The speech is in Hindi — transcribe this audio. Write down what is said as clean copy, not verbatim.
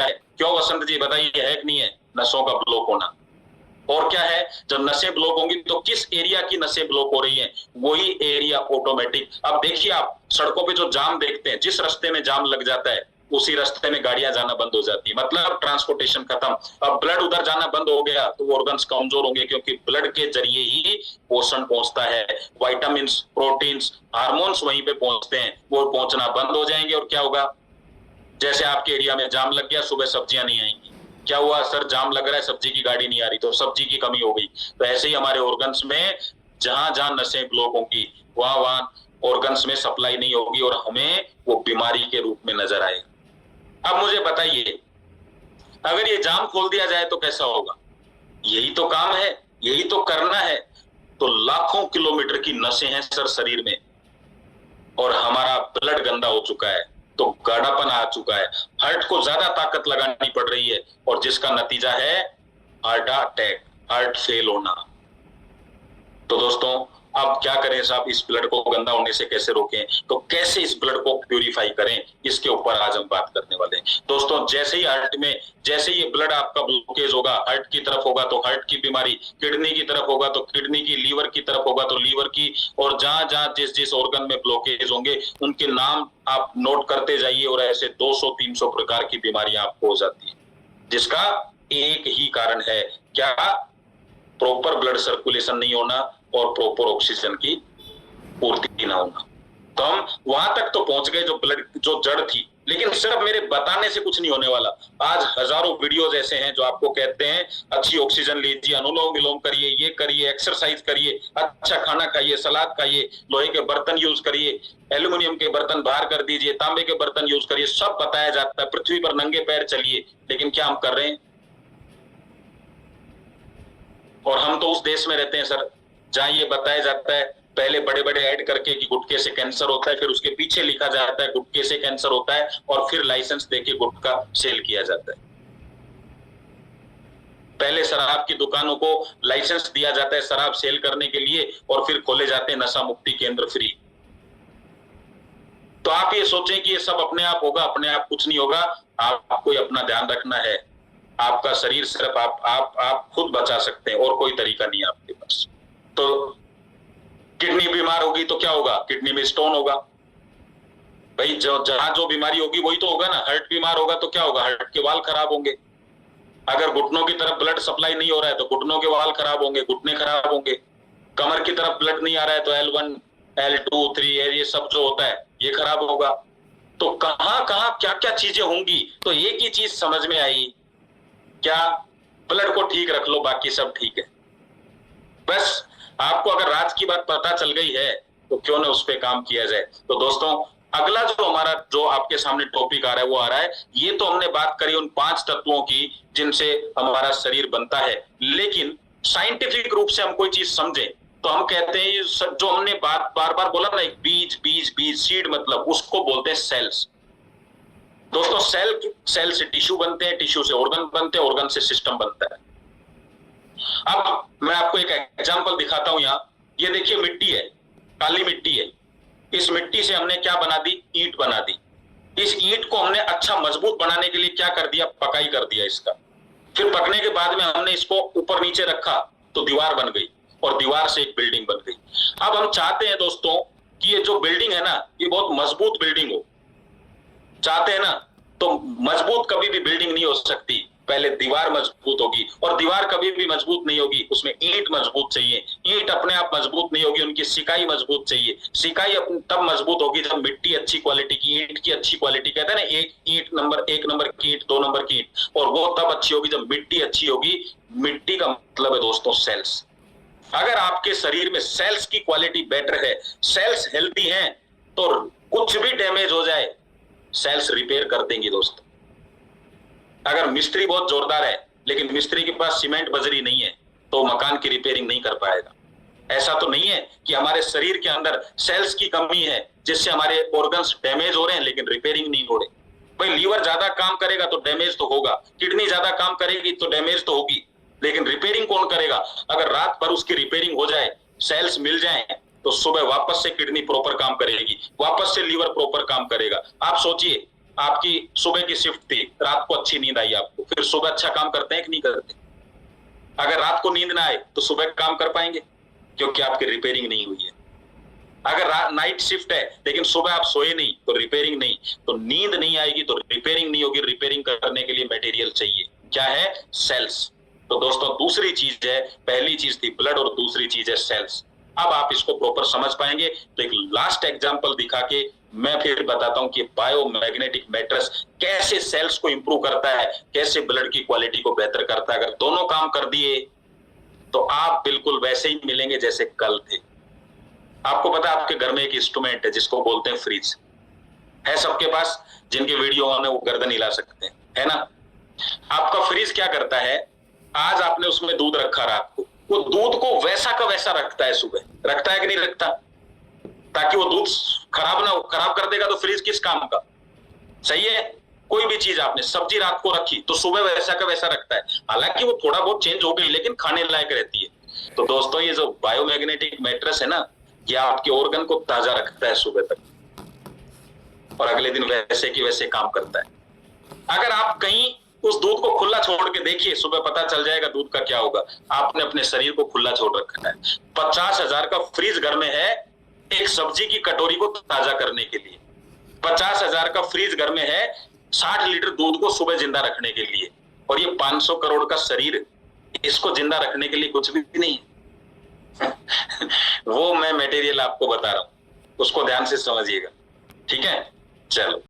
क्या है? क्यों वसंत जी बताइए, है कि नहीं है नसों का ब्लॉक होना? और क्या है, जब नसें ब्लॉक होंगी तो किस एरिया की नसें ब्लॉक हो रही हैं, वही एरिया ऑटोमेटिक। अब देखिए, आप सड़कों पे जो जाम देखते हैं, जिस रास्ते में जाम लग जाता है उसी रास्ते में गाड़ियां जाना बंद हो जाती है, मतलब ट्रांसपोर्टेशन खत्म। अब ब्लड उधर जाना बंद हो गया तो ऑर्गन्स कमजोर होंगे, क्योंकि ब्लड के जरिए ही पोषण पहुंचता है, विटामिन, प्रोटीन्स, हार्मोन्स वहीं पे पहुंचते हैं, वो पहुंचना बंद हो जाएंगे और क्या होगा? जैसे आपके एरिया में जाम लग गया, सुबह सब्जियां नहीं आएंगी, क्या हुआ सर? जाम लग रहा है, सब्जी की गाड़ी नहीं आ रही, तो सब्जी की कमी हो गई। तो ऐसे ही हमारे ऑर्गन्स में जहां जहां नसें ब्लॉक होंगी वहां वहां ऑर्गन्स में सप्लाई नहीं होगी और हमें वो बीमारी के रूप में नजर आएगा। अब मुझे बताइए, अगर ये जाम खोल दिया जाए तो कैसा होगा? यही तो काम है, यही तो करना है। तो लाखों किलोमीटर की नसें हैं सर शरीर में, और हमारा ब्लड गंदा हो चुका है, तो गाढ़ापन आ चुका है, हार्ट को ज्यादा ताकत लगानी पड़ रही है, और जिसका नतीजा है हार्ट अटैक, हार्ट फेल होना। तो दोस्तों, अब क्या करें साहब? इस ब्लड को गंदा होने से कैसे रोकें? तो कैसे इस ब्लड को प्यूरिफाई करें, इसके ऊपर आज हम बात करने वाले हैं। दोस्तों, जैसे ही हार्ट में, जैसे ये ब्लड आपका ब्लॉकेज होगा, हार्ट की तरफ होगा तो हार्ट की बीमारी, किडनी की तरफ होगा तो किडनी की, लीवर की तरफ होगा तो लीवर की, और जहां जहां जिस जिस ऑर्गन में ब्लॉकेज होंगे उनके नाम आप नोट करते जाइए, और ऐसे 200-300 प्रकार की बीमारियां आपको हो जाती है, जिसका एक ही कारण है, क्या? प्रॉपर ब्लड सर्कुलेशन नहीं होना और प्रॉपर ऑक्सीजन की पूर्ति ना होना। तो हम वहां तक तो पहुंच गए, जो ब्लड, जो जड़ थी, लेकिन सिर्फ मेरे बताने से कुछ नहीं होने वाला। आज हजारों वीडियोज ऐसे हैं जो आपको कहते हैं अच्छी ऑक्सीजन लीजिए, अनुलोम विलोम करिए, ये करिए, एक्सरसाइज करिए, अच्छा खाना खाइए, सलाद खाइए, लोहे के बर्तन यूज करिए, एल्यूमिनियम के बर्तन बाहर कर दीजिए, तांबे के बर्तन यूज करिए, सब बताया जाता है। पृथ्वी पर नंगे पैर चलिए, लेकिन क्या हम कर रहे हैं? और हम तो उस देश में रहते हैं सर जहां ये बताया जाता है, पहले बड़े बड़े ऐड करके कि गुटखे से कैंसर होता है, फिर उसके पीछे लिखा जाता है गुटखे से कैंसर होता है, और फिर लाइसेंस देके गुटखा सेल किया जाता है। पहले शराब की दुकानों को लाइसेंस दिया जाता है शराब सेल करने के लिए, और फिर खोले जाते हैं नशा मुक्ति केंद्र फ्री। तो आप ये सोचें कि ये सब अपने आप होगा? अपने आप कुछ नहीं होगा। आपको अपना ध्यान रखना है। आपका शरीर सिर्फ आप खुद बचा सकते हैं, और कोई तरीका नहीं है आपके पास। तो किडनी बीमार होगी तो क्या होगा? किडनी में स्टोन होगा भाई, जहां जो बीमारी होगी वही तो होगा ना। हार्ट बीमार होगा तो क्या होगा? हार्ट के वाल खराब होंगे। अगर घुटनों की तरफ ब्लड सप्लाई नहीं हो रहा है तो घुटनों के वाल खराब होंगे, घुटने खराब होंगे। कमर की तरफ ब्लड नहीं आ रहा है तो L1, L2, 3 ये सब जो होता है ये खराब होगा। तो कहां कहां क्या क्या चीजें होंगी? तो एक ही चीज समझ में आई, क्या? ब्लड को ठीक रख लो, बाकी सब ठीक है। बस आपको अगर राज की बात पता चल गई है तो क्यों ना उस पर काम किया जाए। तो दोस्तों, अगला जो हमारा, जो आपके सामने टॉपिक आ रहा है वो आ रहा है, ये तो हमने बात करी उन 5 तत्वों की जिनसे हमारा शरीर बनता है, लेकिन साइंटिफिक रूप से हम कोई चीज समझे तो हम कहते हैं जो हमने बार बार बोला ना, एक बीज बीज बीज, सीड, मतलब उसको बोलते हैं सेल्स। दोस्तों, सेल से टिश्यू बनते हैं, टिश्यू से ऑर्गन बनते हैं, ऑर्गन से सिस्टम बनता है। अब मैं आपको एक एग्जांपल दिखाता हूं। यहाँ ये देखिए, मिट्टी है, काली मिट्टी है। इस मिट्टी से हमने क्या बना दी? ईंट बना दी। इस ईंट को हमने अच्छा मजबूत बनाने के लिए क्या कर दिया? पकाई कर दिया इसका। फिर पकने के बाद में हमने इसको ऊपर नीचे रखा तो दीवार बन गई, और दीवार से एक बिल्डिंग बन गई। अब हम चाहते हैं दोस्तों कि ये जो बिल्डिंग है ना, ये बहुत मजबूत बिल्डिंग हो। चाहते हैं ना? तो मजबूत कभी भी बिल्डिंग नहीं हो सकती, पहले दीवार मजबूत होगी, और दीवार कभी भी मजबूत नहीं होगी, उसमें ईंट मजबूत चाहिए। ईंट अपने आप मजबूत नहीं होगी, उनकी सिकाई मजबूत चाहिए। सिकाई तब मजबूत होगी जब मिट्टी अच्छी क्वालिटी की, ईंट की अच्छी क्वालिटी, कहते हैं ना, एक नंबर की ईंट, 2 नंबर की ईंट, और वो तब अच्छी होगी जब मिट्टी अच्छी होगी। मिट्टी का मतलब है दोस्तों सेल्स। अगर आपके शरीर में सेल्स की क्वालिटी बेटर है, सेल्स हेल्दी हैं, तो कुछ भी डैमेज हो जाए सेल्स रिपेयर कर देंगी दोस्तों। अगर मिस्त्री बहुत जोरदार है लेकिन मिस्त्री के पास सीमेंट बजरी नहीं है तो मकान की रिपेयरिंग नहीं कर पाएगा। ऐसा तो नहीं है कि हमारे शरीर के अंदर सेल्स की कमी है जिससे हमारे ऑर्गन्स डैमेज हो रहे हैं लेकिन रिपेयरिंग नहीं हो रहे। भाई, लीवर ज्यादा काम करेगा तो डैमेज तो होगा, किडनी ज्यादा काम करेगी तो डैमेज तो होगी, लेकिन रिपेयरिंग कौन करेगा? अगर रात भर उसकी रिपेयरिंग हो जाए, सेल्स मिल जाए, तो सुबह वापस से किडनी प्रॉपर काम करेगी, वापस से लीवर प्रॉपर काम करेगा। आप सोचिए, आपकी सुबह की शिफ्ट थी, रात को अच्छी नींद आई आपको, फिर सुबह अच्छा काम करते हैं कि नहीं करते? अगर रात को नींद ना आए तो सुबह काम कर पाएंगे? क्योंकि आपकी रिपेयरिंग नहीं हुई है। अगर नाइट शिफ्ट है लेकिन सुबह आप सोए नहीं तो रिपेयरिंग नहीं, तो नींद नहीं आएगी तो रिपेयरिंग नहीं होगी। रिपेयरिंग करने के लिए मटेरियल चाहिए, क्या है? सेल्स। तो दोस्तों दूसरी चीज है, पहली चीज थी ब्लड और दूसरी चीज है सेल्स। अब आप इसको प्रॉपर समझ पाएंगे तो एक लास्ट एग्जांपल दिखा के मैं फिर बताता हूं कि बायोमैग्नेटिक मैट्रेस कैसे सेल्स को इंप्रूव करता है, कैसे ब्लड की क्वालिटी को बेहतर करता है। अगर दोनों काम कर दिए तो आप बिल्कुल वैसे ही मिलेंगे जैसे कल थे। आपको पता है आपके घर में एक इंस्ट्रूमेंट है जिसको बोलते हैं फ्रिज, है सबके पास? जिनके वीडियो ऑन है वो गर्दन हिला सकते हैं, है ना? आपका फ्रिज क्या करता है, आज आपने उसमें दूध रखा रात को, वो दूध को वैसा का वैसा रखता है, सुबह रखता है कि नहीं रखता? ताकि वो दूध खराब ना हो। खराब कर देगा तो फ्रिज किस काम का? सही है। कोई भी चीज आपने सब्जी रात को रखी तो सुबह वैसा का वैसा रखता है, हालांकि वो थोड़ा बहुत चेंज हो गई लेकिन खाने लायक रहती है। तो दोस्तों ये जो बायोमैग्नेटिक मैट्रेस है ना, ये आपके ऑर्गन को ताजा रखता है सुबह तक और अगले दिन वैसे की वैसे काम करता है। अगर आप कहीं उस दूध को खुला छोड़ के देखिए, सुबह पता चल जाएगा दूध का क्या होगा। आपने अपने शरीर को खुला छोड़ रखा है। 50,000 का फ्रिज घर में है एक सब्जी की कटोरी को ताजा करने के लिए। 50,000 का फ्रिज घर में है 60 लीटर दूध को सुबह जिंदा रखने के लिए। और ये 500 करोड़ का शरीर, इसको जिंदा रखने के लिए कुछ भी नहीं। वो मैं मटेरियल आपको बता रहा हूं, उसको ध्यान से समझिएगा, ठीक है? चलो।